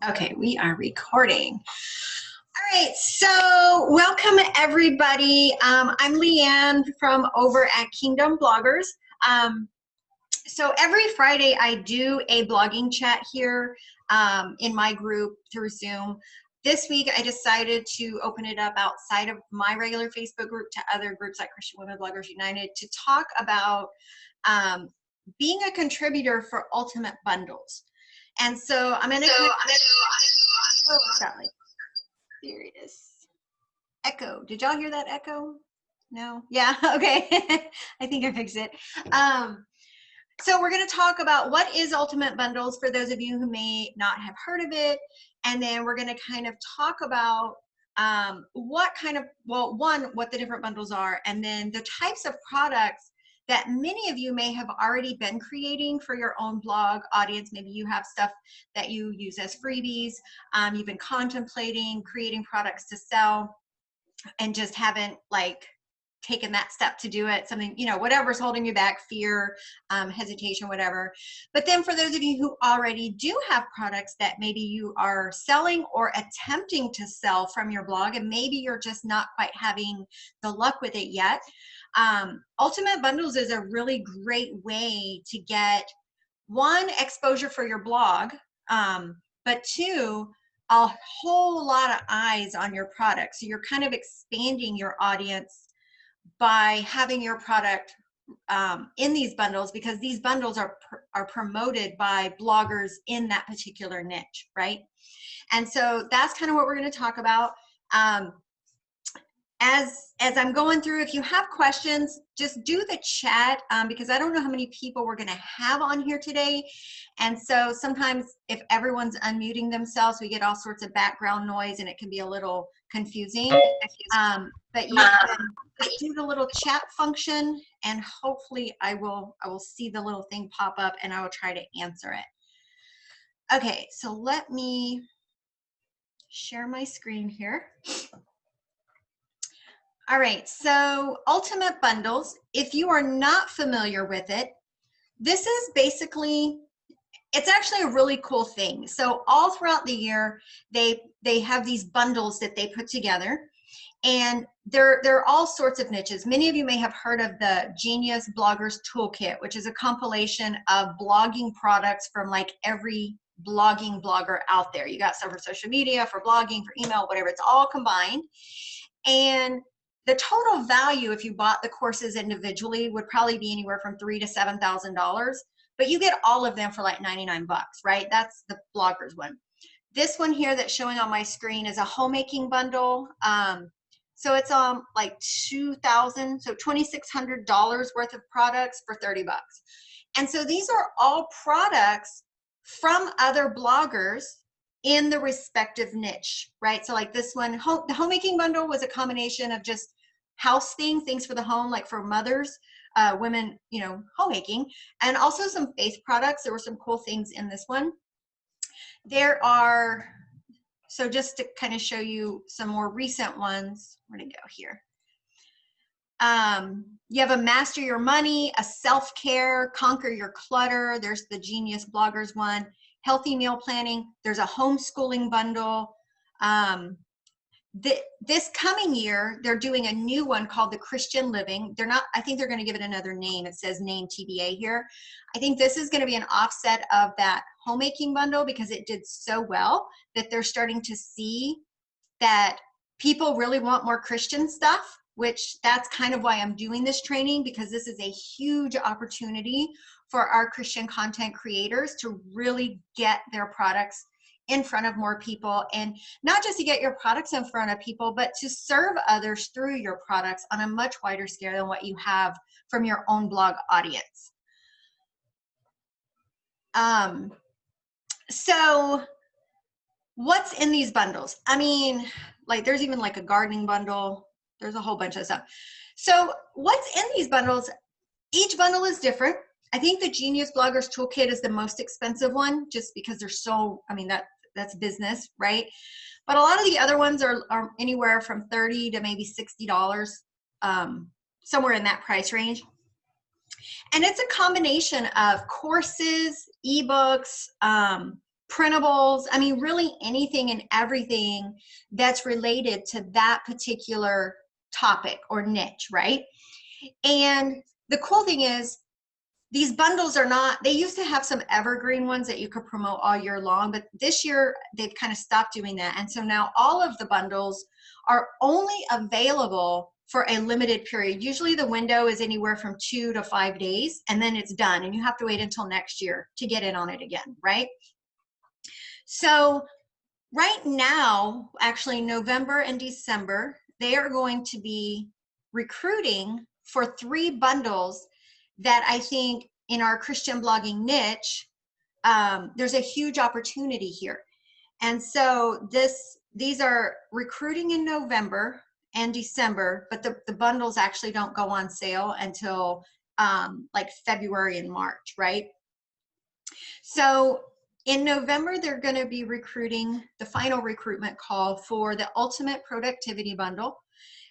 Okay, we are recording. All right, so welcome everybody. I'm Leanne from over at Kingdom Bloggers. So every Friday I do a blogging chat here in my group through Zoom. This week I decided to open it up outside of my regular Facebook group to other groups like Christian Women Bloggers United to talk about being a contributor for Ultimate Bundles. And so I'm going to oh, sorry. There it is. Echo. Did y'all hear that echo? No? Yeah, okay. I think I fixed it. So we're going to talk about what is Ultimate Bundles for those of you who may not have heard of it. And then we're going to kind of talk about what the different bundles are, and then the types of products that many of you may have already been creating for your own blog audience. Maybe you have stuff that you use as freebies. You've been contemplating creating products to sell and just haven't taken that step to do it. Something, whatever's holding you back, fear, hesitation, whatever. But then for those of you who already do have products that maybe you are selling or attempting to sell from your blog, and maybe you're just not quite having the luck with it yet, Ultimate Bundles is a really great way to get, one, exposure for your blog, but two, a whole lot of eyes on your product. So you're kind of expanding your audience by having your product in these bundles, because these bundles are promoted by bloggers in that particular niche, right? And so that's kind of what we're going to talk about. As I'm going through, if you have questions, just do the chat, because I don't know how many people we're going to have on here today. And so sometimes if everyone's unmuting themselves, we get all sorts of background noise and it can be a little confusing. But you can just do the little chat function, and hopefully I will see the little thing pop up and I will try to answer it. Okay, so let me share my screen here. All right, so Ultimate Bundles, if you are not familiar with it, this is basically, it's actually a really cool thing. So all throughout the year, they have these bundles that they put together, and they're all sorts of niches. Many of you may have heard of the Genius Bloggers Toolkit, which is a compilation of blogging products from like every blogging blogger out there. You got some for social media, for blogging, for email, whatever, it's all combined. And the total value, if you bought the courses individually, would probably be anywhere from $3,000 to $7,000, but you get all of them for like 99 bucks, right? That's the bloggers one. This one here that's showing on my screen is a homemaking bundle. So it's like $2,000, so $2,600 worth of products for 30 bucks. And so these are all products from other bloggers in the respective niche, right? So like this one, the homemaking bundle was a combination of just house things for the home, like for mothers, women, homemaking, and also some face products. There were some cool things in this one. There are, so just to kind of show you some more recent ones, where'd it go here? You have a Master Your Money, a Self-Care, Conquer Your Clutter. There's the Genius Bloggers one. Healthy meal planning. There's a homeschooling bundle. This coming year, they're doing a new one called the Christian Living. I think they're going to give it another name. It says name TBA here. I think this is going to be an offset of that homemaking bundle, because it did so well that they're starting to see that people really want more Christian stuff, which that's kind of why I'm doing this training, because this is a huge opportunity for our Christian content creators to really get their products in front of more people, and not just to get your products in front of people, but to serve others through your products on a much wider scale than what you have from your own blog audience. So what's in these bundles? I mean, like there's even like a gardening bundle. There's a whole bunch of stuff. So what's in these bundles? Each bundle is different. I think the Genius Bloggers Toolkit is the most expensive one, just because they're so, I mean, that's business, right? But a lot of the other ones are anywhere from $30 to maybe $60, somewhere in that price range. And it's a combination of courses, ebooks, printables, I mean, really anything and everything that's related to that particular topic or niche, right? And the cool thing is, these bundles are not, they used to have some evergreen ones that you could promote all year long, but this year they've kind of stopped doing that. And so now all of the bundles are only available for a limited period. Usually the window is anywhere from 2 to 5 days, and then it's done, and you have to wait until next year to get in on it again, right? So right now, actually November and December, they are going to be recruiting for 3 bundles that I think in our Christian blogging niche, there's a huge opportunity here. And so these are recruiting in November and December, but the bundles actually don't go on sale until like February and March, right? So in November, they're going to be recruiting the final recruitment call for the Ultimate Productivity Bundle.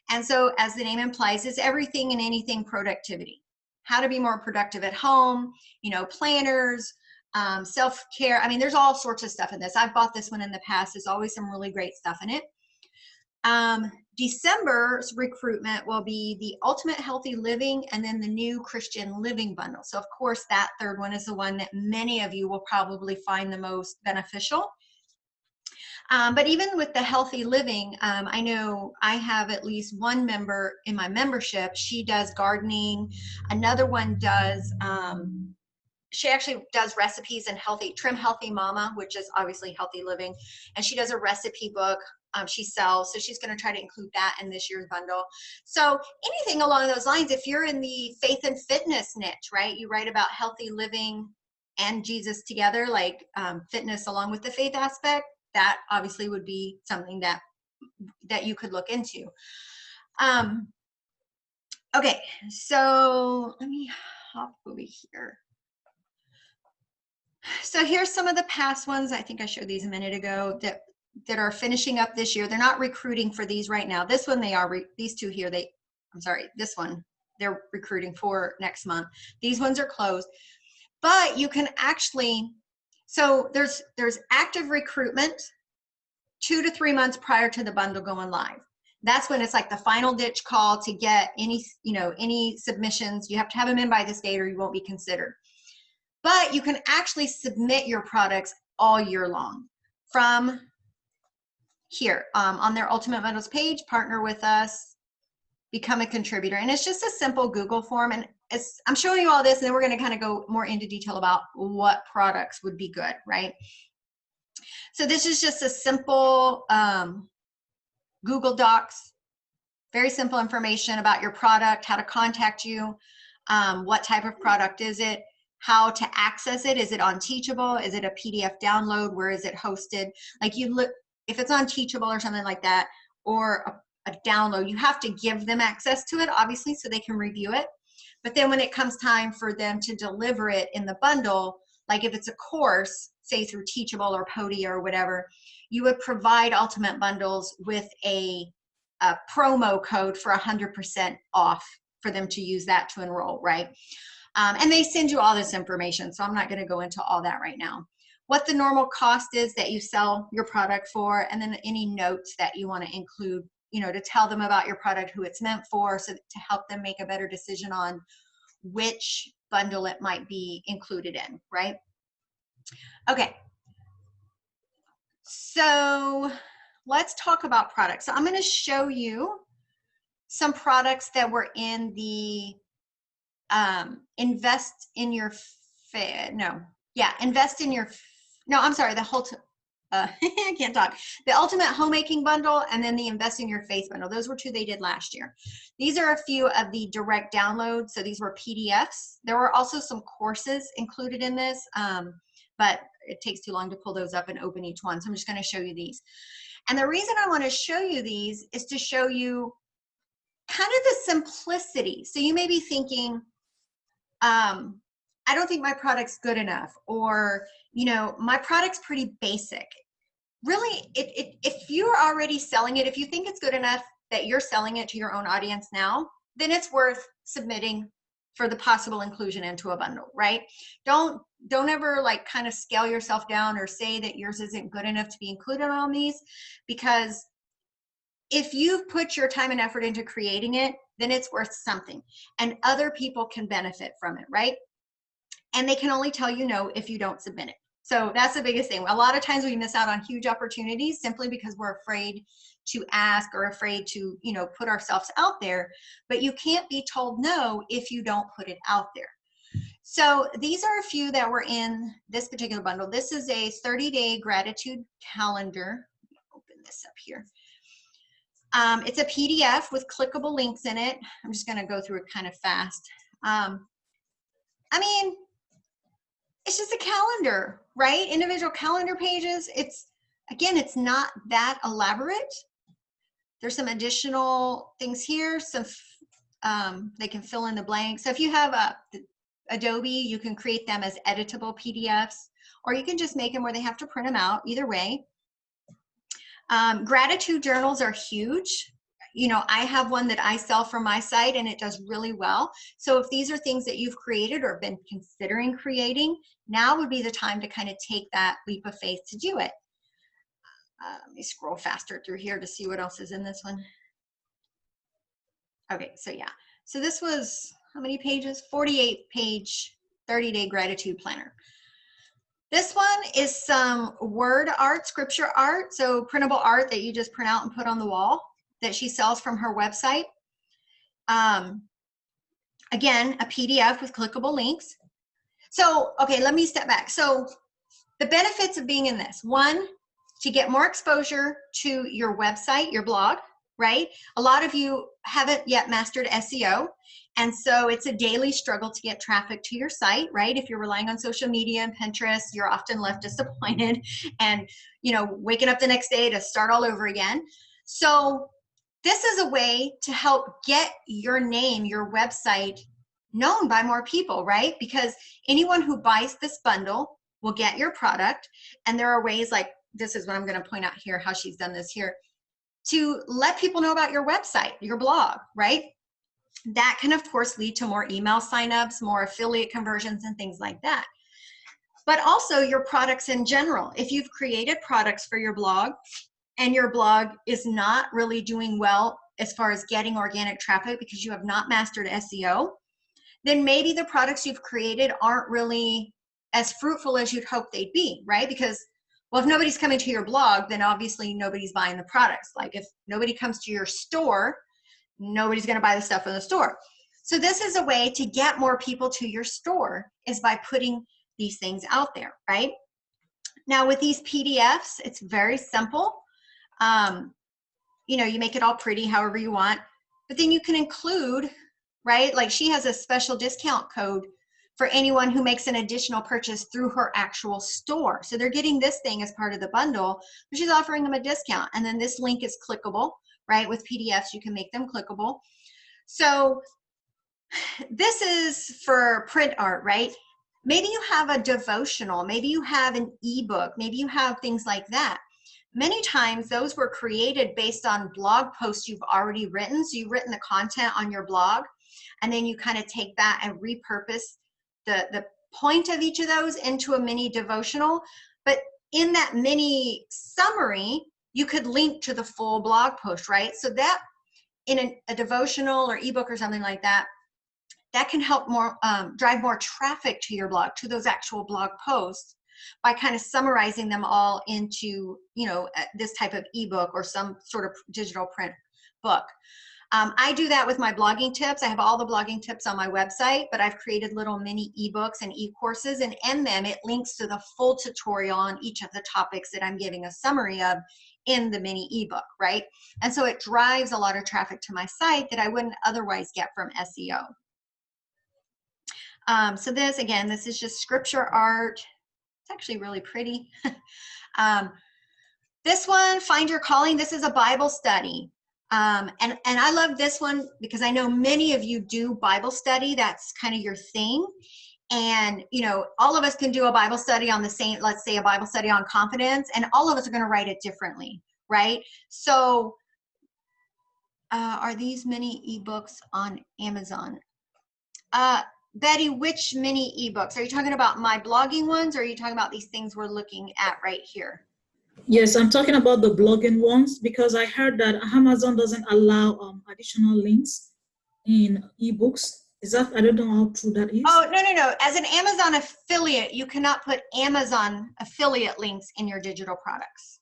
And so as the name implies, it's everything and anything productivity. How to be more productive at home, you know, planners, self-care. I mean, there's all sorts of stuff in this. I've bought this one in the past. There's always some really great stuff in it. December's recruitment will be the Ultimate Healthy Living and then the new Christian Living Bundle. So of course, that third one is the one that many of you will probably find the most beneficial. But even with the healthy living, I know I have at least one member in my membership. She does gardening. Another one does, she actually does recipes and Trim Healthy Mama, which is obviously healthy living. And she does a recipe book she sells. So she's going to try to include that in this year's bundle. So anything along those lines, if you're in the faith and fitness niche, right? You write about healthy living and Jesus together, like fitness along with the faith aspect, that obviously would be something that you could look into. Okay, so let me hop over here. So here's some of the past ones. I think I showed these a minute ago that are finishing up this year. They're not recruiting for these right now. This one they are. These two here, I'm sorry, this one they're recruiting for next month. These ones are closed, but you can actually. So there's active recruitment 2 to 3 months prior to the bundle going live. That's when it's like the final ditch call to get any submissions. You have to have them in by this date or you won't be considered. But you can actually submit your products all year long from here on their Ultimate Bundles page. Partner with us, become a contributor, and it's just a simple Google form. And I'm showing you all this, and then we're going to kind of go more into detail about what products would be good, right? So this is just a simple Google Docs, very simple information about your product, how to contact you, what type of product is it, how to access it. Is it on Teachable? Is it a PDF download? Where is it hosted? Like you look, if it's on Teachable or something like that, or a download, you have to give them access to it, obviously, so they can review it. But then when it comes time for them to deliver it in the bundle, like if it's a course, say through Teachable or Podia or whatever, you would provide Ultimate Bundles with a promo code for 100% off for them to use that to enroll, right? And they send you all this information, so I'm not going to go into all that right now. What the normal cost is that you sell your product for, and then any notes that you want to include, to tell them about your product, who it's meant for, so to help them make a better decision on which bundle it might be included in, right? Okay. So let's talk about products. So I'm going to show you some products that were in the invest in your I can't talk. The Ultimate Homemaking Bundle and then the Invest in Your Faith Bundle. Those were two they did last year. These are a few of the direct downloads. So these were PDFs. There were also some courses included in this, but it takes too long to pull those up and open each one. So I'm just going to show you these. And the reason I want to show you these is to show you kind of the simplicity. So you may be thinking, I don't think my product's good enough, or, my product's pretty basic. Really, if you're already selling it, if you think it's good enough that you're selling it to your own audience now, then it's worth submitting for the possible inclusion into a bundle, right? Don't ever like kind of scale yourself down or say that yours isn't good enough to be included on these, because if you've put your time and effort into creating it, then it's worth something, and other people can benefit from it, right? And they can only tell you no if you don't submit it. So that's the biggest thing. A lot of times we miss out on huge opportunities simply because we're afraid to ask or afraid to, you know, put ourselves out there. But you can't be told no if you don't put it out there. So these are a few that were in this particular bundle. This is a 30-day gratitude calendar. Let me open this up here. It's a PDF with clickable links in it. I'm just going to go through it kind of fast. I mean, it's just a calendar, right? Individual calendar pages. It's, again, it's not that elaborate. There's some additional things here. Some they can fill in the blanks. So if you have Adobe, you can create them as editable PDFs, or you can just make them where they have to print them out. Either way. Gratitude journals are huge. You know, I have one that I sell from my site and it does really well. So if these are things that you've created or been considering creating, now would be the time to kind of take that leap of faith to do it. Let me scroll faster through here to see what else is in this one. Okay, so yeah. So this was, how many pages? 48-page, 30-day gratitude planner. This one is some word art, scripture art, so printable art that you just print out and put on the wall that she sells from her website. Again, a PDF with clickable links. So, okay, let me step back. So the benefits of being in this: one, to get more exposure to your website, your blog, right? A lot of you haven't yet mastered SEO. And so it's a daily struggle to get traffic to your site, right? If you're relying on social media and Pinterest, you're often left disappointed and, you know, waking up the next day to start all over again. So this is a way to help get your name, your website known by more people, right? Because anyone who buys this bundle will get your product. And there are ways, like this is what I'm going to point out here, how she's done this here, to let people know about your website, your blog, right? That can, of course, lead to more email signups, more affiliate conversions, and things like that. But also your products in general. If you've created products for your blog and your blog is not really doing well as far as getting organic traffic because you have not mastered SEO, then maybe the products you've created aren't really as fruitful as you'd hope they'd be, right? Because, well, if nobody's coming to your blog, then obviously nobody's buying the products. Like if nobody comes to your store, nobody's going to buy the stuff in the store. So this is a way to get more people to your store, is by putting these things out there, right? Now with these PDFs, it's very simple. You know, you make it all pretty however you want, but then you can include, right? Like she has a special discount code for anyone who makes an additional purchase through her actual store. So they're getting this thing as part of the bundle, but she's offering them a discount. And then this link is clickable, right? With PDFs, you can make them clickable. So this is for print art, right? Maybe you have a devotional, maybe you have an ebook, maybe you have things like that. Many times those were created based on blog posts you've already written. So you've written the content on your blog, and then you kind of take that and repurpose the point of each of those into a mini devotional. But in that mini summary, you could link to the full blog post, right? So that in a devotional or ebook or something like that, that can help more drive more traffic to your blog, to those actual blog posts, by kind of summarizing them all into, you know, this type of ebook or some sort of digital print book. I do that with my blogging tips. I have all the blogging tips on my website, but I've created little mini ebooks and e-courses, and in them it links to the full tutorial on each of the topics that I'm giving a summary of in the mini ebook, right? And so it drives a lot of traffic to my site that I wouldn't otherwise get from SEO. So this, again, this is just scripture art. It's actually really pretty. This one, Find Your Calling, this is a Bible study. And I love this one because I know many of you do Bible study. That's kind of your thing. And, you know, all of us can do a Bible study on the same, let's say a Bible study on confidence, and all of us are going to write it differently, right? So are these many ebooks on Amazon? Betty, which mini ebooks? Are you talking about my blogging ones, or are you talking about these things we're looking at right here? Yes, I'm talking about the blogging ones because I heard that Amazon doesn't allow additional links in ebooks. Is that, I don't know how true that is. Oh, no. As an Amazon affiliate, you cannot put Amazon affiliate links in your digital products.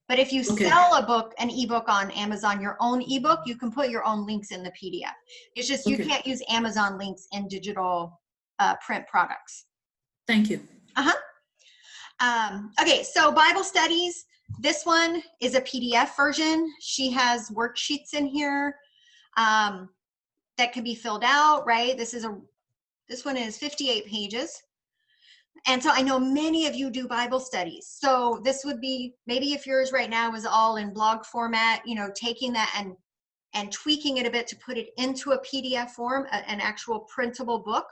But if you sell a book, an ebook on Amazon, your own ebook, you can put your own links in the PDF. It's just you can't use Amazon links in digital print products. Thank you. Okay, so Bible studies. This one is a PDF version. She has worksheets in here that can be filled out, right? This one is 58 pages. And so I know many of you do Bible studies. So this would be, maybe if yours right now is all in blog format, you know, taking that and tweaking it a bit to put it into a PDF form, an actual printable book,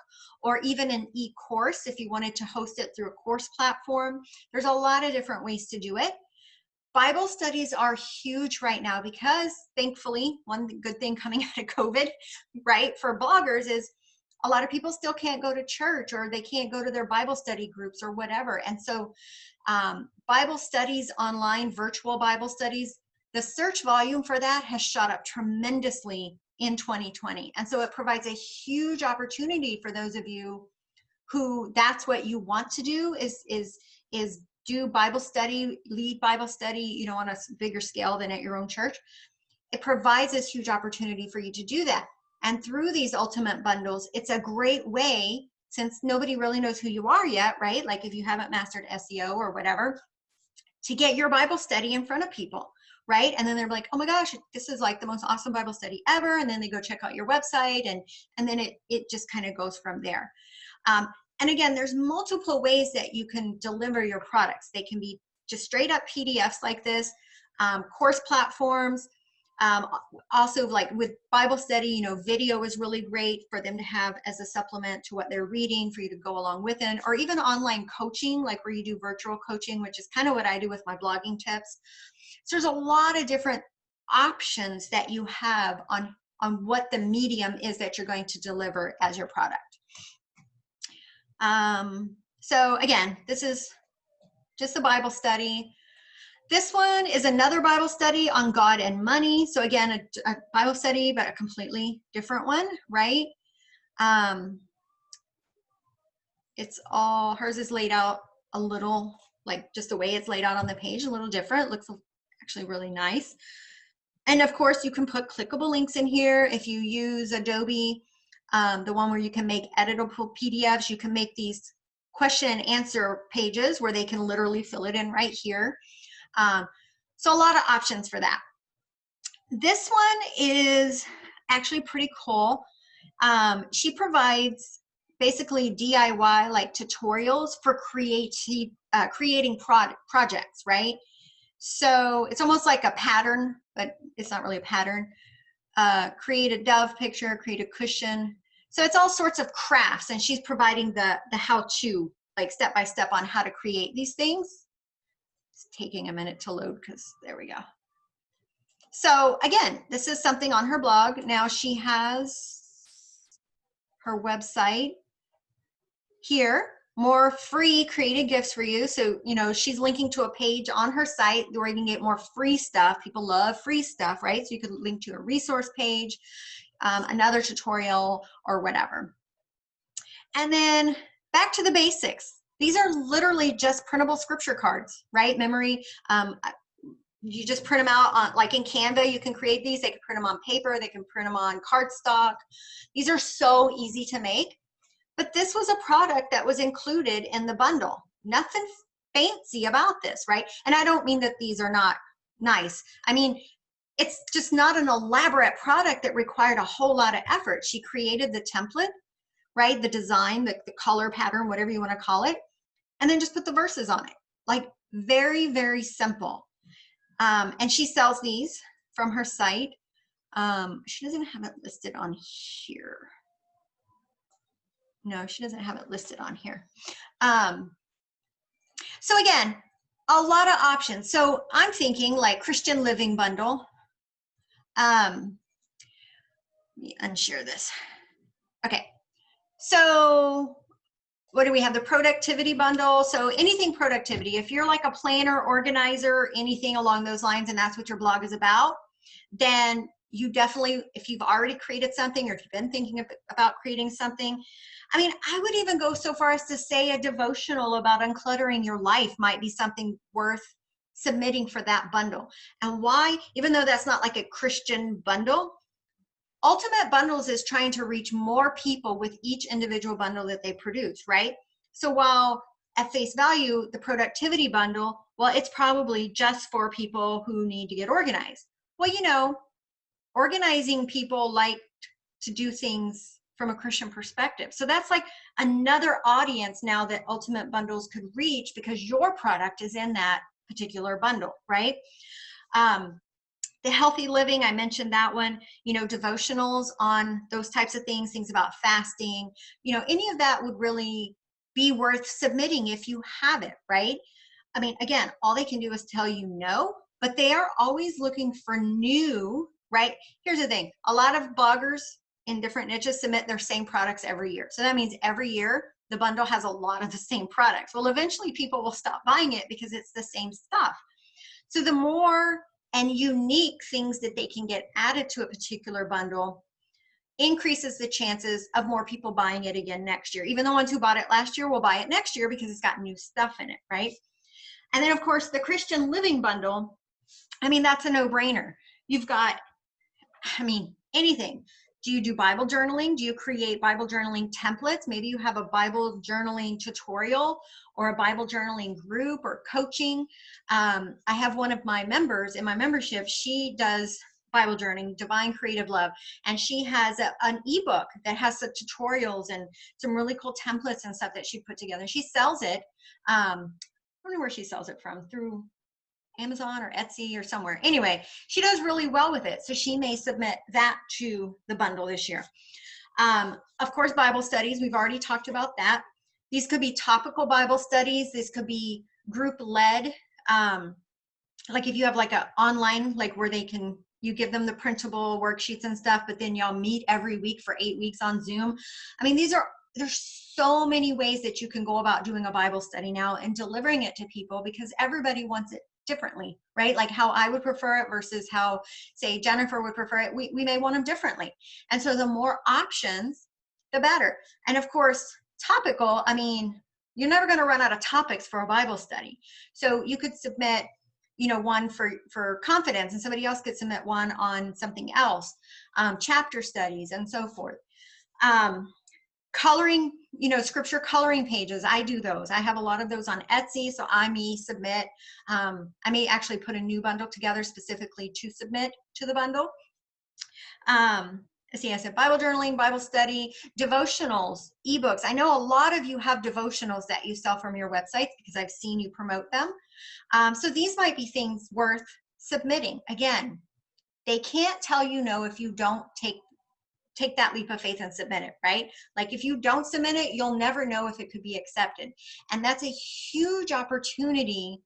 or even an e-course if you wanted to host it through a course platform. There's a lot of different ways to do it. Bible studies are huge right now because, thankfully, one good thing coming out of COVID, right, for bloggers is a lot of people still can't go to church, or they can't go to their Bible study groups or whatever. And so Bible studies online, virtual Bible studies, the search volume for that has shot up tremendously in 2020. And so it provides a huge opportunity for those of you who that's what you want to do, is do Bible study, lead Bible study, you know, on a bigger scale than at your own church. It provides this huge opportunity for you to do that. And through these ultimate bundles, it's a great way, since nobody really knows who you are yet, right? Like if you haven't mastered SEO or whatever, to get your Bible study in front of people, right? And then they're like, oh my gosh, this is like the most awesome Bible study ever. And then they go check out your website, and then it just kind of goes from there. And again, there's multiple ways that you can deliver your products. They can be just straight up PDFs like this, course platforms. Also, like with Bible study, you know, video is really great for them to have as a supplement to what they're reading, for you to go along with it, or even online coaching, like where you do virtual coaching, which is kind of what I do with my blogging tips. So there's a lot of different options that you have on what the medium is that you're going to deliver as your product. So again, this is just a Bible study. This one is another Bible study on God and money. So again, a Bible study, but a completely different one, right? It's all, hers is laid out a little, like just the way it's laid out on the page, a little different. It looks actually really nice. And of course, you can put clickable links in here. If you use Adobe, the one where you can make editable PDFs, you can make these question and answer pages where they can literally fill it in right here. So a lot of options for that. This one is actually pretty cool. She provides basically DIY like tutorials for creating projects, right? So it's almost like a pattern, but it's not really a pattern. Create a dove picture, create a cushion. So it's all sorts of crafts, and she's providing the how-to, like step by step on how to create these things. It's taking a minute to load because there we go. So again, this is something on her blog. Now she has her website here, more free created gifts for you. So, you know, she's linking to a page on her site where you can get more free stuff. People love free stuff, right? So you could link to a resource page, another tutorial, or whatever. And then back to the basics. These are literally just printable scripture cards, right? Memory. You just print them out on, like in Canva, you can create these. They can print them on paper. They can print them on cardstock. These are so easy to make. But this was a product that was included in the bundle. Nothing fancy about this, right? And I don't mean that these are not nice. I mean, it's just not an elaborate product that required a whole lot of effort. She created the template, right? The design, the color pattern, whatever you want to call it, and then just put the verses on it. Like very, very simple. And she sells these from her site. She doesn't have it listed on here. No, she doesn't have it listed on here. So again, a lot of options. So I'm thinking like Christian Living Bundle. Let me unshare this. Okay. So what do we have? The productivity bundle. So anything productivity, if you're like a planner, organizer, anything along those lines, and that's what your blog is about, then you definitely, if you've already created something or if you've been thinking about creating something, I mean, I would even go so far as to say a devotional about uncluttering your life might be something worth submitting for that bundle. And why? Even though that's not like a Christian bundle, Ultimate Bundles is trying to reach more people with each individual bundle that they produce, right? So while at face value, the productivity bundle, well, it's probably just for people who need to get organized. Well, you know, organizing people like to do things from a Christian perspective. So that's like another audience now that Ultimate Bundles could reach because your product is in that particular bundle, right? The healthy living, I mentioned that one, you know, devotionals on those types of things, things about fasting, you know, any of that would really be worth submitting if you have it, right? I mean, again, all they can do is tell you no, but they are always looking for new, right? Here's the thing. A lot of bloggers in different niches submit their same products every year. So that means every year the bundle has a lot of the same products. Well, eventually people will stop buying it because it's the same stuff. So the more and unique things that they can get added to a particular bundle increases the chances of more people buying it again next year. Even the ones who bought it last year will buy it next year because it's got new stuff in it, right? And then of course the Christian Living bundle, I mean, that's a no-brainer. You've got, I mean, anything. Do you do Bible journaling? Do you create Bible journaling templates? Maybe you have a Bible journaling tutorial or a Bible journaling group or coaching. I have one of my members in my membership. She does Bible journaling, Divine Creative Love, and she has an ebook that has some tutorials and some really cool templates and stuff that she put together. She sells it. I don't know where she sells it from, through Amazon or Etsy or somewhere. Anyway, she does really well with it. So she may submit that to the bundle this year. Of course, Bible studies, we've already talked about that. These could be topical Bible studies. This could be group led. Like if you have like an online, like where you give them the printable worksheets and stuff, but then y'all meet every week for 8 weeks on Zoom. I mean, there's so many ways that you can go about doing a Bible study now and delivering it to people because everybody wants it differently, right? Like how I would prefer it versus how, say, Jennifer would prefer it. We may want them differently. And so the more options, the better. And of course, topical, I mean, you're never going to run out of topics for a Bible study. So you could submit, you know, one for confidence and somebody else could submit one on something else, chapter studies and so forth. Coloring, you know, scripture coloring pages. I do those. I have a lot of those on Etsy. So I may submit, I may actually put a new bundle together specifically to submit to the bundle. See, I said Bible journaling, Bible study, devotionals, ebooks. I know a lot of you have devotionals that you sell from your websites because I've seen you promote them. So these might be things worth submitting. Again, they can't tell you no if you don't take that leap of faith and submit it, right? Like if you don't submit it, you'll never know if it could be accepted. And that's a huge opportunity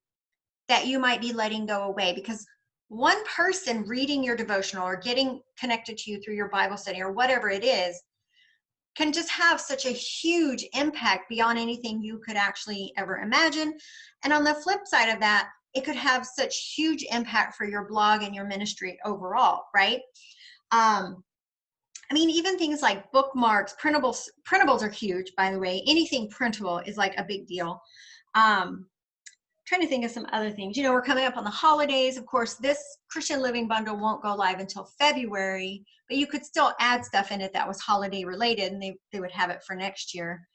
that you might be letting go away because one person reading your devotional or getting connected to you through your Bible study or whatever it is can just have such a huge impact beyond anything you could actually ever imagine. And on the flip side of that, it could have such huge impact for your blog and your ministry overall, right? I mean, even things like bookmarks, printables are huge, by the way. Anything printable is like a big deal. Trying to think of some other things. You know, we're coming up on the holidays. Of course, this Christian Living Bundle won't go live until February, but you could still add stuff in it that was holiday related, and they would have it for next year.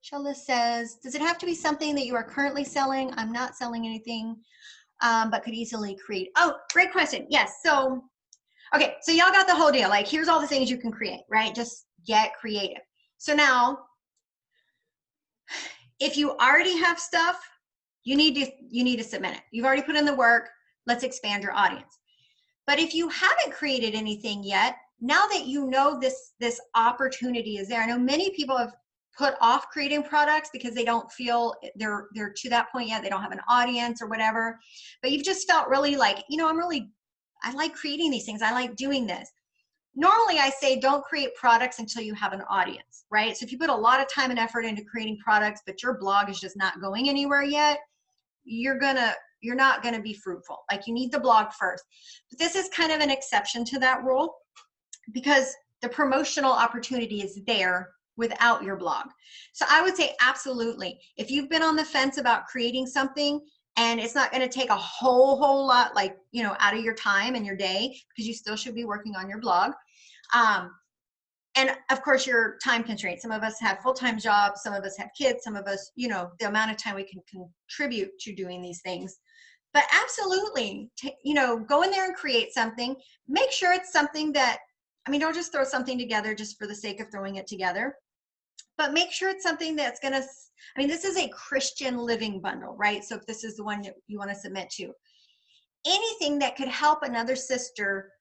Sheila says, does it have to be something that you are currently selling? I'm not selling anything, but could easily create. Oh, great question. Yes. So okay, so y'all got the whole deal. Like, here's all the things you can create, right? Just get creative. So now, if you already have stuff, you need to submit it. You've already put in the work. Let's expand your audience. But if you haven't created anything yet, now that you know this opportunity is there, I know many people have put off creating products because they don't feel they're to that point yet. They don't have an audience or whatever. But you've just felt really like, you know, I like creating these things. I like doing this. normally I say don't create products until you have an audience, right? So if you put a lot of time and effort into creating products, but your blog is just not going anywhere yet, you're not gonna be fruitful. Like, you need the blog first. But this is kind of an exception to that rule, because the promotional opportunity is there without your blog. So I would say absolutely. If you've been on the fence about creating something and it's not going to take a whole lot, like, you know, out of your time and your day, because you still should be working on your blog. And of course, your time constraints. Some of us have full-time jobs, some of us have kids, some of us, you know, the amount of time we can contribute to doing these things. But absolutely, you know, go in there and create something. Make sure it's something that, I mean, don't just throw something together just for the sake of throwing it together, but make sure it's something that's gonna, I mean, this is a Christian living bundle, right? So if this is the one that you wanna submit to, anything that could help another sister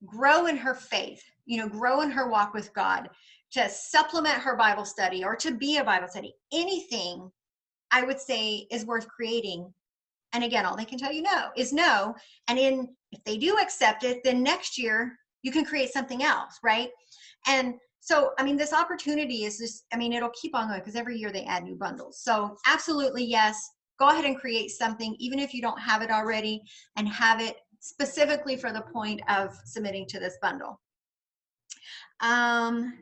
grow in her faith, you know, grow in her walk with God, to supplement her Bible study or to be a Bible study, anything I would say is worth creating. And again, all they can tell you no is no. And if they do accept it, then next year you can create something else, right? And so, I mean, this opportunity is just, I mean, it'll keep on going because every year they add new bundles. So absolutely, yes, go ahead and create something, even if you don't have it already, and have it specifically for the point of submitting to this bundle.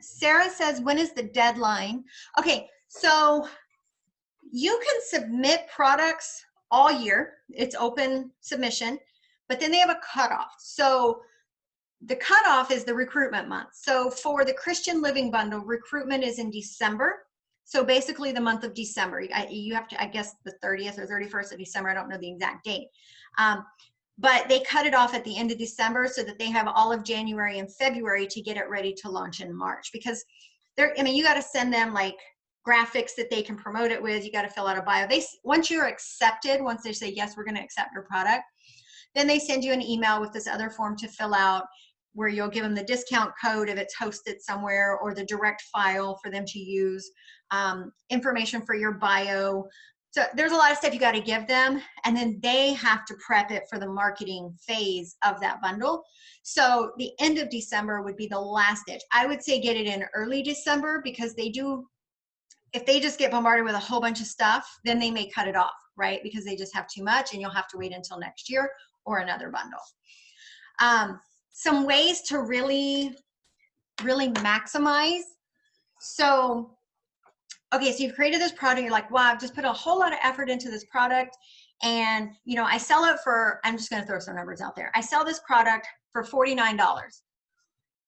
Sarah says, when is the deadline? Okay, so you can submit products all year. It's open submission, but then they have a cutoff. So the cutoff is the recruitment month. So for the Christian Living Bundle, recruitment is in December. So basically the month of December. You have to, I guess, the 30th or 31st of December. I don't know the exact date. But they cut it off at the end of December so that they have all of January and February to get it ready to launch in March. Because I mean, you got to send them like graphics that they can promote it with. You got to fill out a bio. Once you're accepted, once they say, yes, we're going to accept your product, then they send you an email with this other form to fill out, where you'll give them the discount code if it's hosted somewhere, or the direct file for them to use, information for your bio. So there's a lot of stuff you got to give them, and then they have to prep it for the marketing phase of that bundle. So the end of December would be the last ditch. I would say get it in early December, because if they just get bombarded with a whole bunch of stuff, then they may cut it off, right? Because they just have too much, and you'll have to wait until next year or another bundle. Some ways to really maximize. So, okay, so you've created this product, you're like, wow, I've just put a whole lot of effort into this product, and you know, I sell it for, I'm just gonna throw some numbers out there. I sell this product for $49,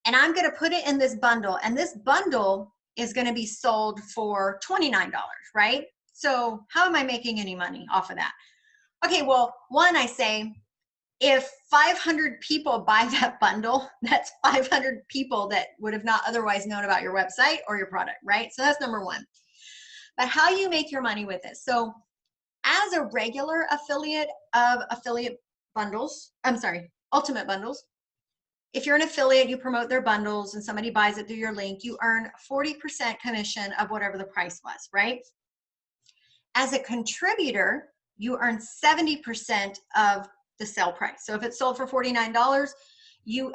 and I'm gonna put it in this bundle, and this bundle is gonna be sold for $29, right? So how am I making any money off of that? Okay, well, one, I say, if 500 people buy that bundle, that's 500 people that would have not otherwise known about your website or your product, right? So that's number one. But how you make your money with this. So as a regular affiliate of affiliate bundles, Ultimate Bundles, if you're an affiliate, you promote their bundles and somebody buys it through your link, you earn 40% commission of whatever the price was, right? As a contributor, you earn 70% of the sale price. So if it's sold for $49,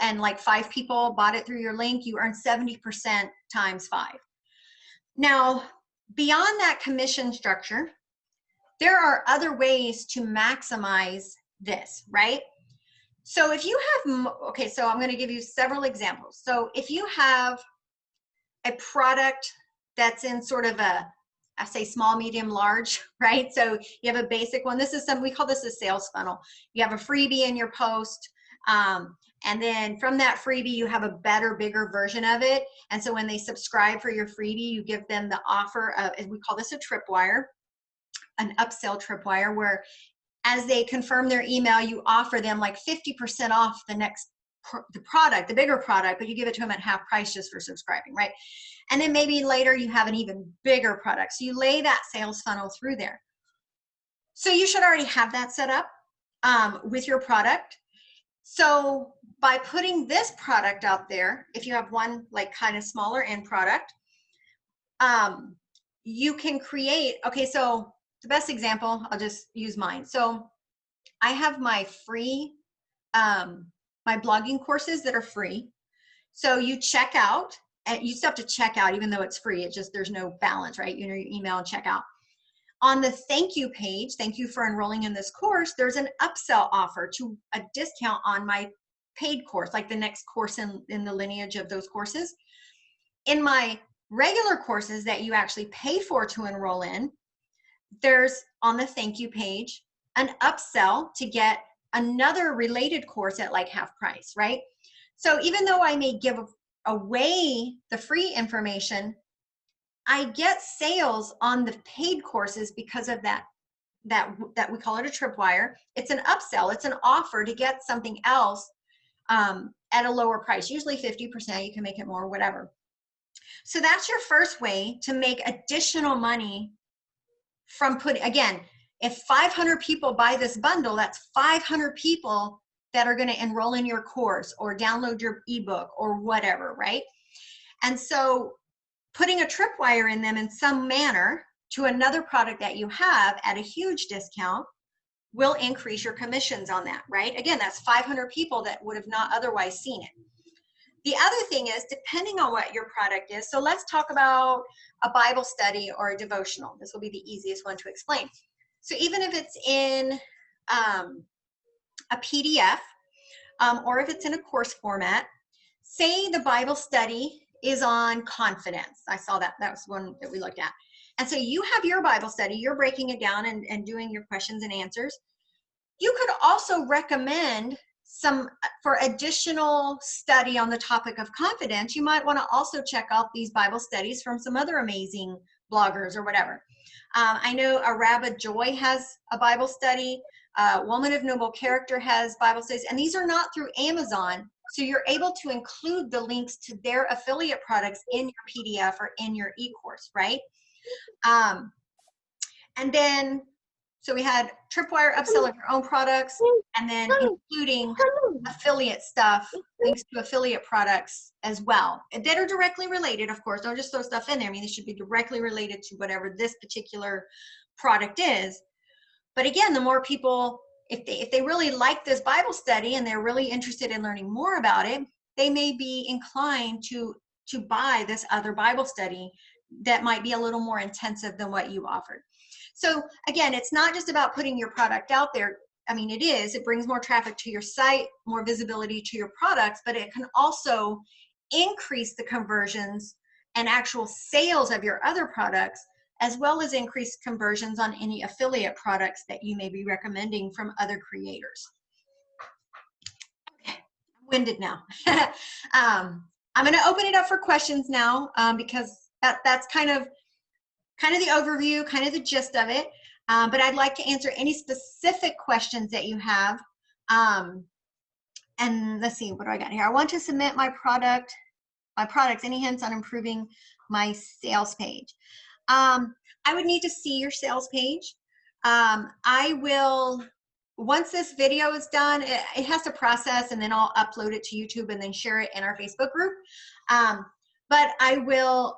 and like 5 people bought it through your link, you earn 70% times 5. Now, beyond that commission structure, there are other ways to maximize this, right? So if you have, okay, so I'm going to give you several examples. So if you have a product that's in sort of I say small, medium, large, right? So you have a basic one. This is we call this a sales funnel. You have a freebie in your post. And then from that freebie, you have a better, bigger version of it. And so when they subscribe for your freebie, you give them the offer of, we call this a tripwire, an upsell tripwire, where as they confirm their email, you offer them like 50% off the product, the bigger product, but you give it to them at half price just for subscribing, right? And then maybe later you have an even bigger product. So you lay that sales funnel through there. So you should already have that set up with your product. So by putting this product out there, if you have one like kind of smaller end product, you can create, okay, so the best example, I'll just use mine. So I have my free, my blogging courses that are free. So you check out, and you still have to check out even though it's free. It's just there's no balance, right? You know, your email and check out. On the thank you page, thank you for enrolling in this course, there's an upsell offer to a discount on my paid course, like the next course in the lineage of those courses. In my regular courses that you actually pay for to enroll in, there's on the thank you page an upsell to get another related course at like half price, right? So even though I may give away the free information, I get sales on the paid courses because of that we call it a tripwire. It's an upsell. It's an offer to get something else at a lower price, usually 50%. You can make it more, whatever. So that's your first way to make additional money from putting, again, if 500 people buy this bundle, that's 500 people that are going to enroll in your course or download your ebook or whatever, right? And so putting a tripwire in them in some manner to another product that you have at a huge discount will increase your commissions on that, right? Again, that's 500 people that would have not otherwise seen it. The other thing is, depending on what your product is, so let's talk about a Bible study or a devotional. This will be the easiest one to explain. So even if it's in a PDF or if it's in a course format, say the Bible study is on confidence. I saw that. That was one that we looked at. And so you have your Bible study, you're breaking it down and doing your questions and answers. You could also recommend some for additional study on the topic of confidence. You might want to also check out these Bible studies from some other amazing bloggers or whatever. I know Araba Joy has a Bible study. Woman of Noble Character has Bible studies, and these are not through Amazon. So you're able to include the links to their affiliate products in your PDF or in your e-course, right? And then, so we had tripwire upsell of your own products, and then including affiliate stuff, links to affiliate products as well that are directly related, of course. Don't just throw stuff in there. I mean, they should be directly related to whatever this particular product is. But again, the more people, if they really like this Bible study and they're really interested in learning more about it, they may be inclined to buy this other Bible study that might be a little more intensive than what you offered. So again, it's not just about putting your product out there. I mean, it is. It brings more traffic to your site, more visibility to your products, but it can also increase the conversions and actual sales of your other products, as well as increase conversions on any affiliate products that you may be recommending from other creators. Okay, I'm winded now. I'm going to open it up for questions now because that's kind of the overview, kind of the gist of it. But I'd like to answer any specific questions that you have. And let's see, what do I got here? I want to submit my products. Any hints on improving my sales page? I would need to see your sales page. I will, once this video is done, it has to process, and then I'll upload it to YouTube and then share it in our Facebook group. But I will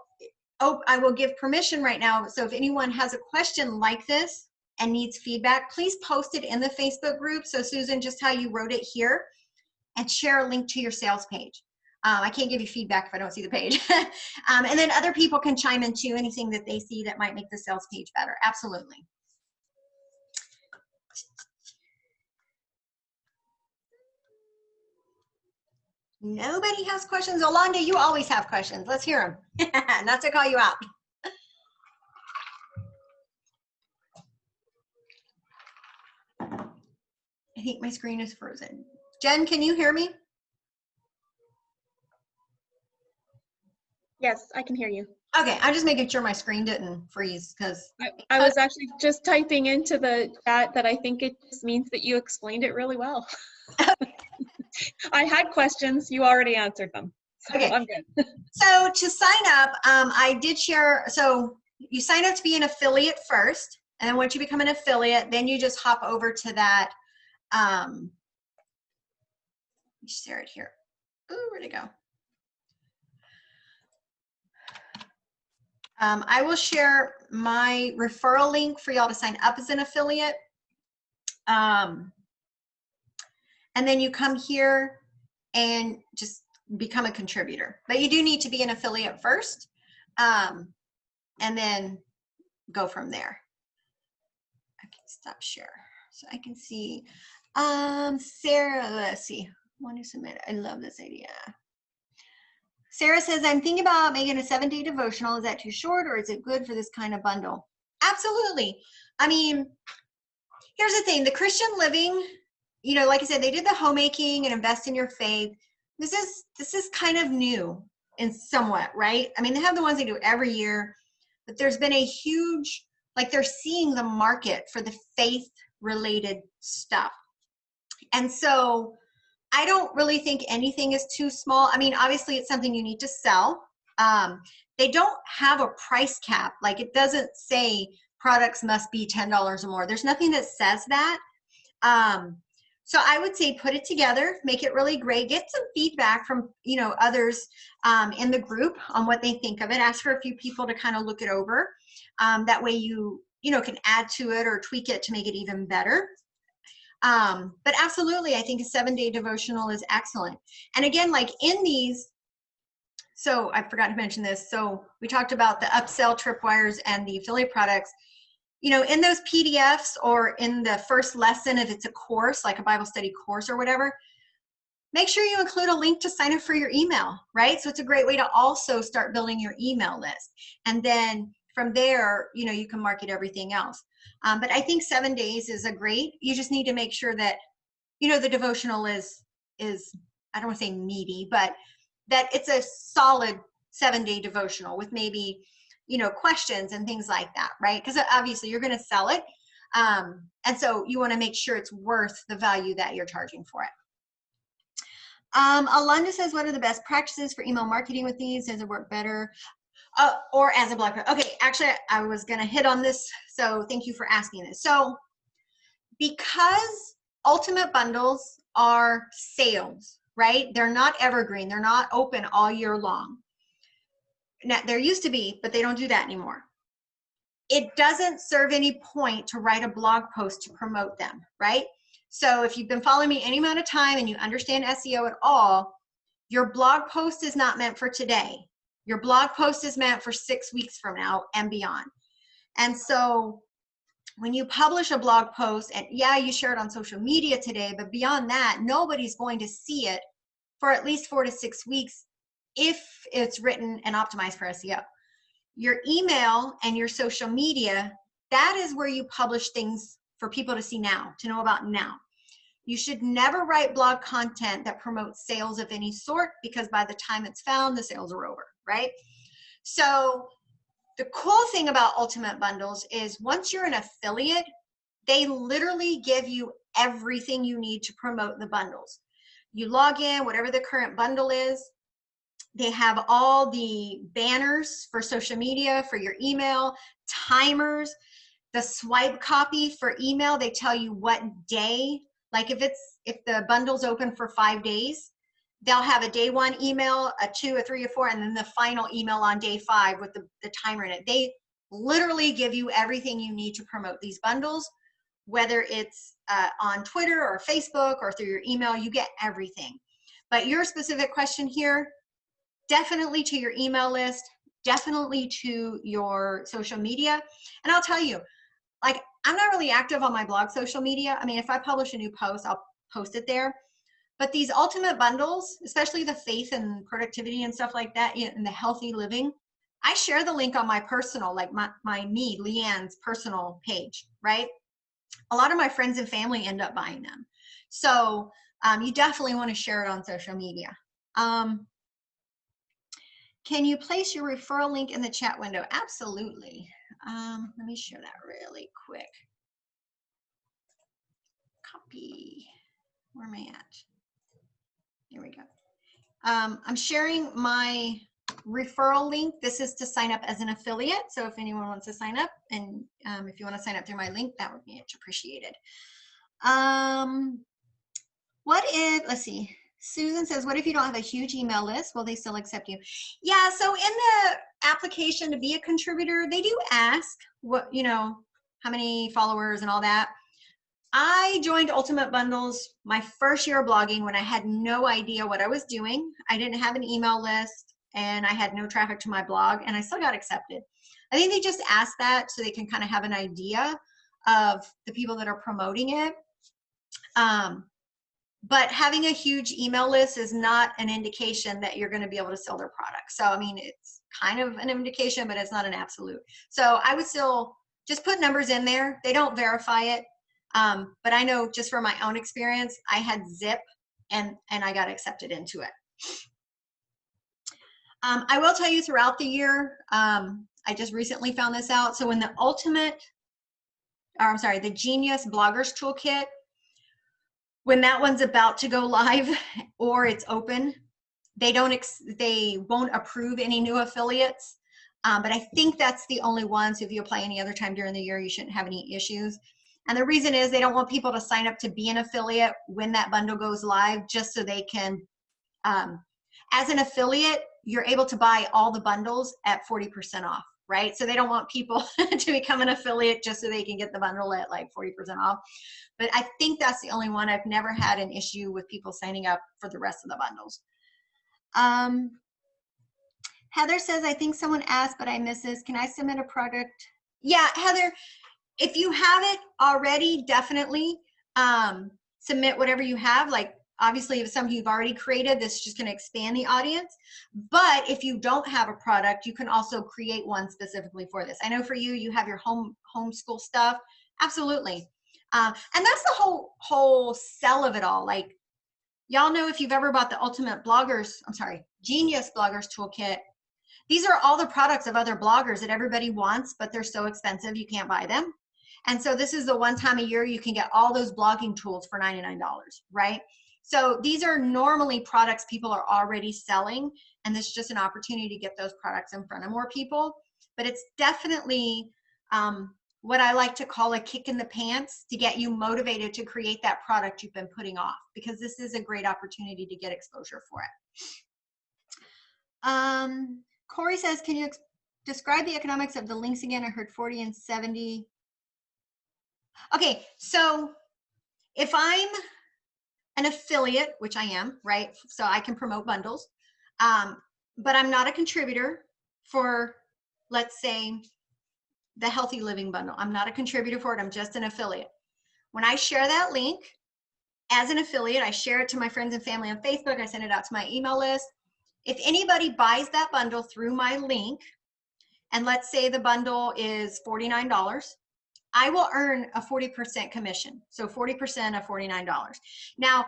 give permission right now. So if anyone has a question like this and needs feedback, please post it in the Facebook group. So Susan, just how you wrote it here, and share a link to your sales page. I can't give you feedback if I don't see the page. And then other people can chime in too, anything that they see that might make the sales page better. Absolutely. Nobody has questions. Olanda, you always have questions. Let's hear them. Not to call you out. I think my screen is frozen. Jen, can you hear me? Yes, I can hear you. Okay, I'm just making sure my screen didn't freeze because I was actually just typing into the chat that I think it just means that you explained it really well. I had questions, you already answered them. So okay. I'm good. So to sign up, I did share, so you sign up to be an affiliate first, and then once you become an affiliate, then you just hop over to that, let me share it here. Ooh, where'd it go? I will share my referral link for y'all to sign up as an affiliate. And then you come here and just become a contributor. But you do need to be an affiliate first, and then go from there. I can stop share so I can see. Sarah, let's see. Want to submit? I love this idea. Sarah says, I'm thinking about making a 7-day devotional. Is that too short, or is it good for this kind of bundle? Absolutely. I mean, here's the thing, the Christian Living, you know, like I said, they did the homemaking and invest in your faith. This is kind of new in somewhat, right? I mean, they have the ones they do every year, but there's been a huge, like they're seeing the market for the faith related stuff. And so I don't really think anything is too small. I mean, obviously it's something you need to sell. They don't have a price cap. Like it doesn't say products must be $10 or more. There's nothing that says that. So I would say put it together, make it really great, get some feedback from, you know, others in the group on what they think of it. Ask for a few people to kind of look it over. That way you know, can add to it or tweak it to make it even better. But absolutely, I think a 7-day devotional is excellent. And again, like in these, so I forgot to mention this. So we talked about the upsell tripwires and the affiliate products. You know, in those PDFs or in the first lesson, if it's a course, like a Bible study course or whatever, make sure you include a link to sign up for your email, right? So it's a great way to also start building your email list. And then from there, you know, you can market everything else. But I think 7 days is a great, you just need to make sure that, you know, the devotional is I don't want to say meaty, but that it's a solid 7-day devotional with maybe, you know, questions and things like that, right? Because obviously you're going to sell it. And so you want to make sure it's worth the value that you're charging for it. Alonda says, what are the best practices for email marketing with these? Does it work better? Or as a blog post? Okay, actually, I was going to hit on this. So thank you for asking this. So because ultimate bundles are sales, right? They're not evergreen. They're not open all year long. Now, there used to be, but they don't do that anymore. It doesn't serve any point to write a blog post to promote them, right? So if you've been following me any amount of time and you understand SEO at all, your blog post is not meant for today. Your blog post is meant for 6 weeks from now and beyond. And so when you publish a blog post, and yeah, you share it on social media today, but beyond that, nobody's going to see it for at least 4 to 6 weeks if it's written and optimized for SEO. Your email and your social media, that is where you publish things for people to see now, to know about now. You should never write blog content that promotes sales of any sort, because by the time it's found, the sales are over, right? So the cool thing about Ultimate Bundles is once you're an affiliate, they literally give you everything you need to promote the bundles. You log in, whatever the current bundle is. They have all the banners for social media, for your email, timers, the swipe copy for email. They tell you what day, like if the bundle's open for 5 days, they'll have a day 1 email, a 2, a 3, a 4, and then the final email on day 5 with the timer in it. They literally give you everything you need to promote these bundles, whether it's on Twitter or Facebook or through your email, you get everything. But your specific question here, definitely to your email list, definitely to your social media. And I'll tell you, like, I'm not really active on my blog social media. I mean, if I publish a new post, I'll post it there. But these ultimate bundles, especially the faith and productivity and stuff like that, and the healthy living, I share the link on my personal, like my Leanne's personal page, right? A lot of my friends and family end up buying them. So you definitely want to share it on social media. Can you place your referral link in the chat window? Absolutely. Let me share that really quick. Copy. Where am I at? Here we go. I'm sharing my referral link. This is to sign up as an affiliate. So if anyone wants to sign up, and if you want to sign up through my link, that would be much appreciated. What if, let's see, Susan says, what if you don't have a huge email list? Will they still accept you? Yeah, so in the application to be a contributor, they do ask what, you know, how many followers and all that. I joined Ultimate Bundles my first year of blogging when I had no idea what I was doing. I didn't have an email list and I had no traffic to my blog, and I still got accepted. I think they just ask that so they can kind of have an idea of the people that are promoting it. But having a huge email list is not an indication that you're going to be able to sell their product. So, I mean, it's kind of an indication, but it's not an absolute. So I would still just put numbers in there. They don't verify it. But I know just from my own experience, I had Zip and I got accepted into it. I will tell you throughout the year, I just recently found this out. So when the the Genius Bloggers Toolkit, when that one's about to go live or it's open, they won't approve any new affiliates. But I think that's the only one. So if you apply any other time during the year, you shouldn't have any issues. And the reason is they don't want people to sign up to be an affiliate when that bundle goes live, just so they can, as an affiliate, you're able to buy all the bundles at 40% off, right? So they don't want people to become an affiliate just so they can get the bundle at like 40% off. But I think that's the only one. I've never had an issue with people signing up for the rest of the bundles. Heather says, I think someone asked, but I missed this. Can I submit a product? Yeah, Heather, if you have it already, definitely submit whatever you have. Like, obviously, if it's something you've already created, this is just going to expand the audience. But if you don't have a product, you can also create one specifically for this. I know for you, you have your homeschool stuff. Absolutely. And that's the whole sell of it all. Like, y'all know if you've ever bought the Genius Bloggers Toolkit, these are all the products of other bloggers that everybody wants, but they're so expensive you can't buy them. And so this is the one time a year you can get all those blogging tools for $99, right? So these are normally products people are already selling, and this is just an opportunity to get those products in front of more people. But it's definitely what I like to call a kick in the pants to get you motivated to create that product you've been putting off, because this is a great opportunity to get exposure for it. Corey says, can you describe the economics of the links again? I heard 40 and 70. Okay, so if I'm an affiliate, which I am, right? So I can promote bundles, but I'm not a contributor for, let's say, the Healthy Living Bundle. I'm not a contributor for it. I'm just an affiliate. When I share that link as an affiliate, I share it to my friends and family on Facebook. I send it out to my email list. If anybody buys that bundle through my link, and let's say the bundle is $49, I will earn a 40% commission. So 40% of $49. Now,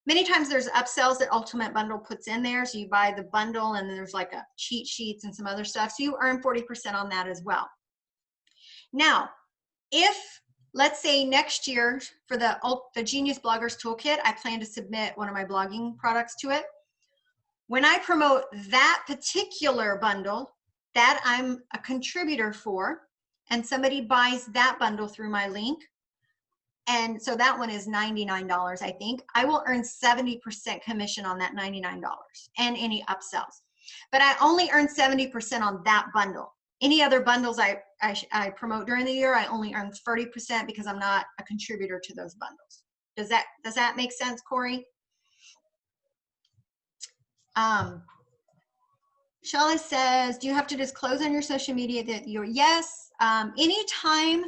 many times there's upsells that Ultimate Bundle puts in there. So you buy the bundle and then there's like a cheat sheets and some other stuff. So you earn 40% on that as well. Now, if let's say next year for the Genius Bloggers Toolkit, I plan to submit one of my blogging products to it. When I promote that particular bundle that I'm a contributor for, and somebody buys that bundle through my link, and so that one is $99, I think, I will earn 70% commission on that $99 and any upsells. But I only earn 70% on that bundle. Any other bundles I promote during the year, I only earn 30% because I'm not a contributor to those bundles. Does that make sense, Corey? Shelly says, do you have to disclose on your social media that you're, yes, anytime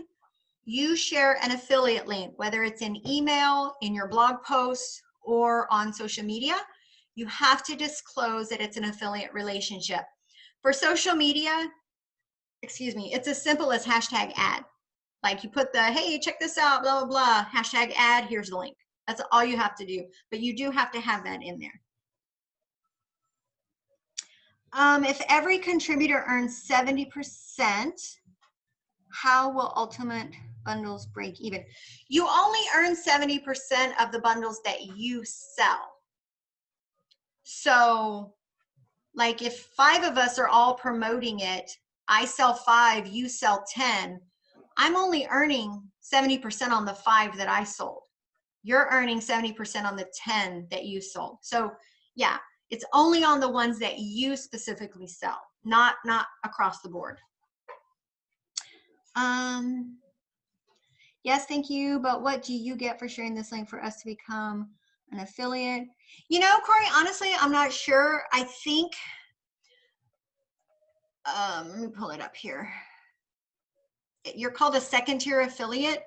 you share an affiliate link, whether it's in email, in your blog posts, or on social media, you have to disclose that it's an affiliate relationship. For social media, it's as simple as hashtag ad. Like you put the, hey, check this out, blah, blah, blah, hashtag ad, here's the link. That's all you have to do. But you do have to have that in there. If every contributor earns 70%, how will Ultimate Bundles break even? You only earn 70% of the bundles that you sell. So like if 5 of us are all promoting it, I sell 5, you sell 10, I'm only earning 70% on the 5 that I sold. You're earning 70% on the 10 that you sold. So yeah, it's only on the ones that you specifically sell, not Yes, thank you. But what do you get for sharing this link for us to become an affiliate? You know, Corey, honestly, I'm not sure. I think, let me pull it up here. You're called a second tier affiliate.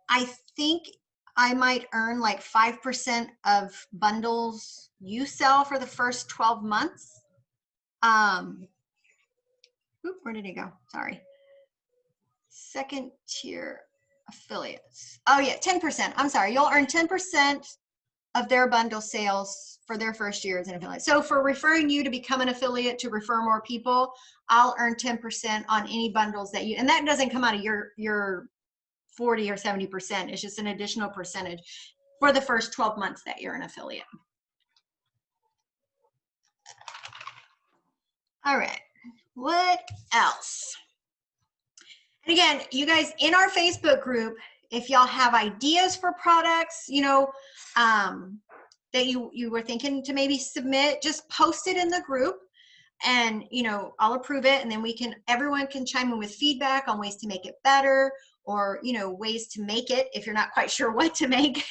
I think I might earn like 5% of bundles you sell for the first 12 months. Where did it go? Sorry. Second tier affiliates. Oh yeah, 10%. I'm sorry. You'll earn 10% of their bundle sales for their first year as an affiliate. So for referring you to become an affiliate to refer more people, I'll earn 10% on any bundles that you, and that doesn't come out of your 40 or 70%. It's just an additional percentage for the first 12 months that you're an affiliate. All right, what else? And again, you guys in our Facebook group, if y'all have ideas for products, you know, that you were thinking to maybe submit, just post it in the group and, you know, I'll approve it. And then everyone can chime in with feedback on ways to make it better, or, you know, ways to make it if you're not quite sure what to make.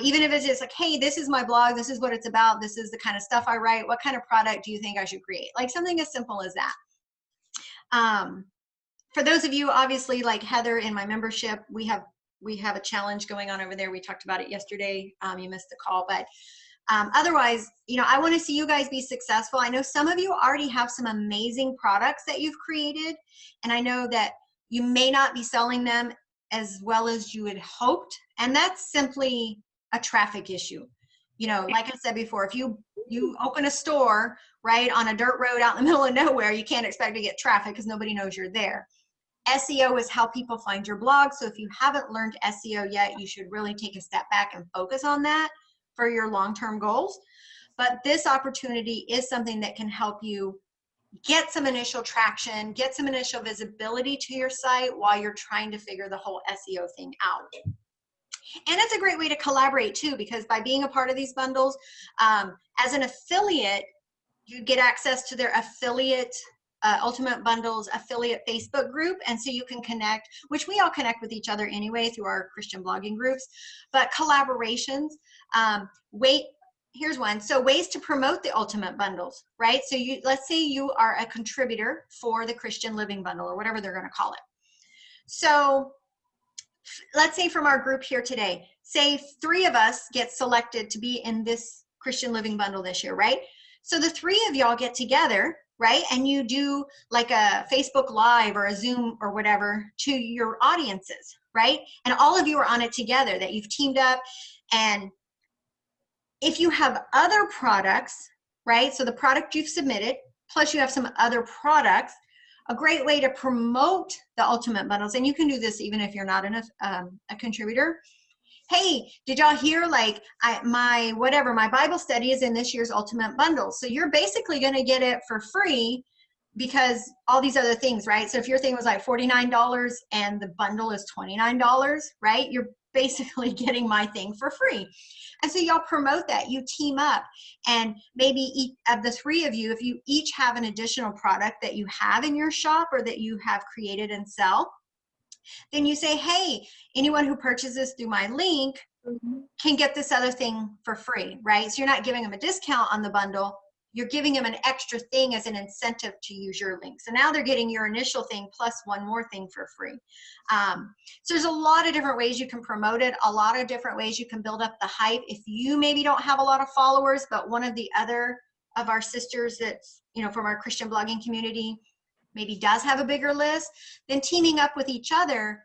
Even if it's just like, hey, this is my blog, this is what it's about, this is the kind of stuff I write, what kind of product do you think I should create? Like something as simple as that. For those of you, obviously, like Heather in my membership, we have a challenge going on over there. We talked about it yesterday. You missed the call, but otherwise, you know, I want to see you guys be successful. I know some of you already have some amazing products that you've created, and I know that you may not be selling them as well as you had hoped, and that's simply a traffic issue. You know, like I said before, if you open a store right on a dirt road out in the middle of nowhere, you can't expect to get traffic because nobody knows you're there. SEO is how people find your blog. So if you haven't learned SEO yet, you should really take a step back and focus on that for your long-term goals. But this opportunity is something that can help you get some initial traction, get some initial visibility to your site while you're trying to figure the whole SEO thing out. And it's a great way to collaborate too, because by being a part of these bundles, as an affiliate, you get access to their affiliate Ultimate Bundles affiliate Facebook group, and so you can connect, which we all connect with each other anyway through our Christian blogging groups, but collaborations. Here's one. So ways to promote the Ultimate Bundles, right? So let's say you are a contributor for the Christian Living Bundle or whatever they're going to call it. So let's say from our group here today, say 3 of us get selected to be in this Christian Living Bundle this year, right? So the 3 of y'all get together, right? And you do like a Facebook Live or a Zoom or whatever to your audiences, right? And all of you are on it together, that you've teamed up. And if you have other products, right? So the product you've submitted, plus you have some other products, a great way to promote the Ultimate Bundles, and you can do this even if you're not a contributor. Hey, did y'all hear, like, my Bible study is in this year's Ultimate Bundle. So you're basically going to get it for free because all these other things, right? So if your thing was like $49 and the bundle is $29, right? You're basically getting my thing for free. And so y'all promote that. You team up, and maybe each of the 3 of you, if you each have an additional product that you have in your shop or that you have created and sell, then you say, hey, anyone who purchases through my link can get this other thing for free, right? So you're not giving them a discount on the bundle. You're giving them an extra thing as an incentive to use your link. So now they're getting your initial thing plus one more thing for free. So there's a lot of different ways you can promote it, a lot of different ways you can build up the hype. If you maybe don't have a lot of followers, but one of the other of our sisters that's, you know, from our Christian blogging community maybe does have a bigger list, then teaming up with each other,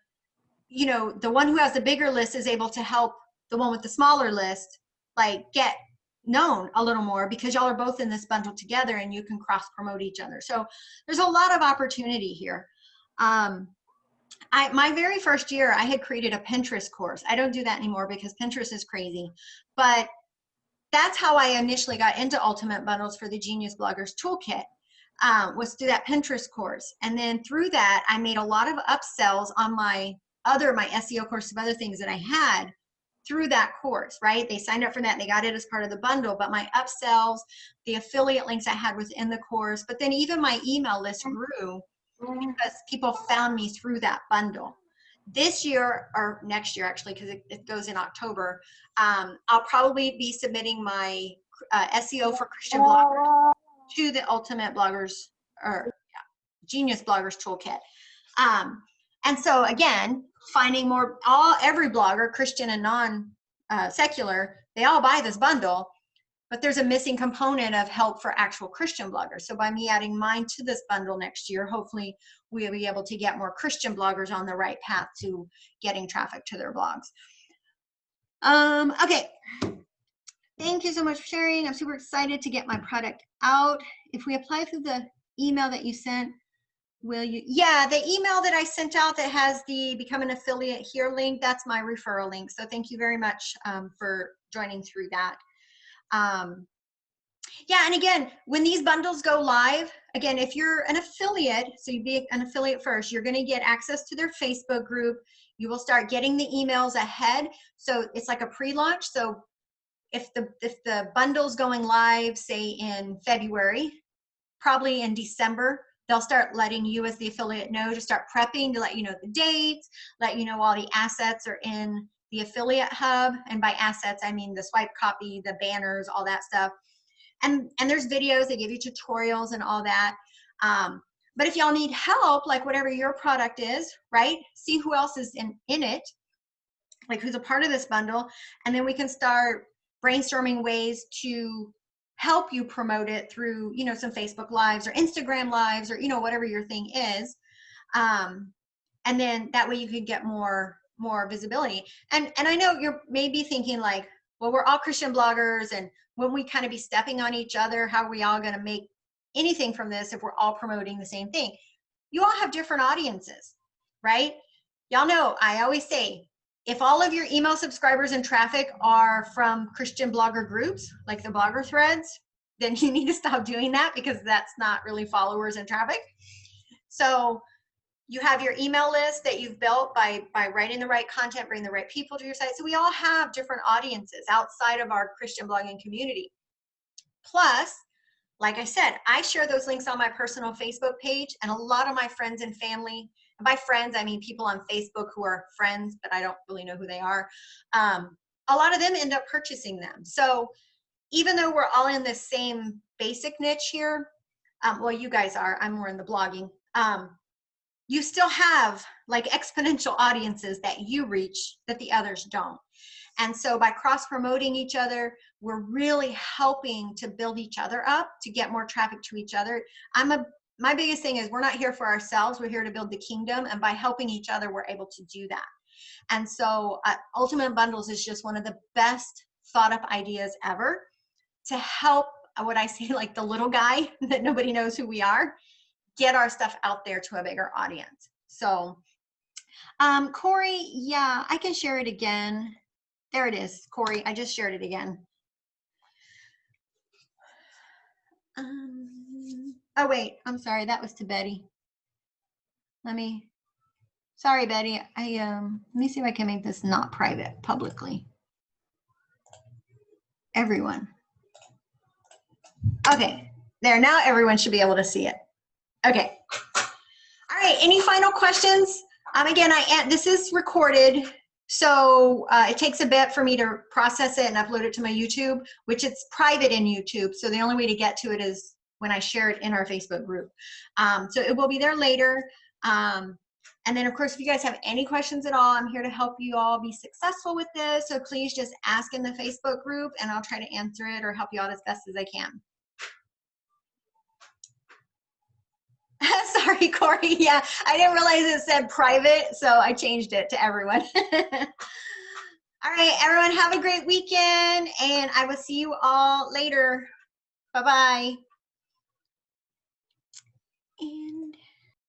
you know, the one who has the bigger list is able to help the one with the smaller list, like, get known a little more because y'all are both in this bundle together and you can cross promote each other. So there's a lot of opportunity here. My very first year, I had created a Pinterest course. I don't do that anymore because Pinterest is crazy, but that's how I initially got into Ultimate Bundles for the Genius Bloggers Toolkit. Was through that Pinterest course. And then through that, I made a lot of upsells on my SEO course of other things that I had through that course, right? They signed up for that and they got it as part of the bundle, but my upsells, the affiliate links I had within the course, but then even my email list grew because people found me through that bundle. this year, or next year actually, because it goes in October, I'll probably be submitting my SEO for Christian bloggers to the Ultimate Bloggers, or Genius Bloggers Toolkit. And so again, finding every blogger, Christian and non-secular, they all buy this bundle, but there's a missing component of help for actual Christian bloggers. So by me adding mine to this bundle next year, hopefully we'll be able to get more Christian bloggers on the right path to getting traffic to their blogs. Okay. Thank you so much for sharing. I'm super excited to get my product out. If we apply through the email that you sent, will you? Yeah, the email that I sent out that has the Become an Affiliate Here link, that's my referral link. So thank you very much for joining through that. Yeah, and again, when these bundles go live, again, if you're an affiliate, so you be an affiliate first, you're going to get access to their Facebook group. You will start getting the emails ahead. So it's like a pre-launch. So if the bundle's going live, say in February, probably in December, they'll start letting you as the affiliate know to start prepping, to let you know the dates, let you know all the assets are in the affiliate hub. And by assets, I mean the swipe copy, the banners, all that stuff. And there's videos, they give you tutorials and all that. But if y'all need help, like whatever your product is, right? See who else is in it, like who's a part of this bundle. And then we can start brainstorming ways to help you promote it through, you know, some Facebook Lives or Instagram Lives or, you know, whatever your thing is. And then that way you can get more visibility. And I know you're maybe thinking like, well, we're all Christian bloggers, and when we kind of be stepping on each other, how are we all going to make anything from this if we're all promoting the same thing? You all have different audiences, right? Y'all know, I always say, if all of your email subscribers and traffic are from Christian blogger groups, like the blogger threads, then you need to stop doing that, because that's not really followers and traffic. So you have your email list that you've built by writing the right content, bringing the right people to your site. So we all have different audiences outside of our Christian blogging community. Plus, like I said, I share those links on my personal Facebook page, and a lot of my friends and family, and by friends, I mean people on Facebook who are friends, but I don't really know who they are. A lot of them end up purchasing them. So even though we're all in the same basic niche here, well, you guys are, I'm more in the blogging, you still have like exponential audiences that you reach that the others don't. And so by cross-promoting each other, we're really helping to build each other up, to get more traffic to each other. My biggest thing is we're not here for ourselves, we're here to build the kingdom, and by helping each other, we're able to do that. And so Ultimate Bundles is just one of the best thought up ideas ever to help, what I say, like the little guy that nobody knows who we are, get our stuff out there to a bigger audience. So Corey, yeah, I can share it again. There it is, Corey, I just shared it again. Oh wait, I'm sorry, that was to Betty. Sorry Betty, let me see if I can make this not private publicly. Everyone. Okay, there, now everyone should be able to see it. Okay. All right, any final questions? Again, this is recorded, so it takes a bit for me to process it and upload it to my YouTube, which it's private in YouTube, so the only way to get to it is when I share it in our Facebook group. So it will be there later. And then, of course, if you guys have any questions at all, I'm here to help you all be successful with this, so please just ask in the Facebook group, and I'll try to answer it or help you out as best as I can. Sorry, Corey. Yeah, I didn't realize it said private, so I changed it to everyone. All right, everyone, have a great weekend, and I will see you all later. Bye-bye.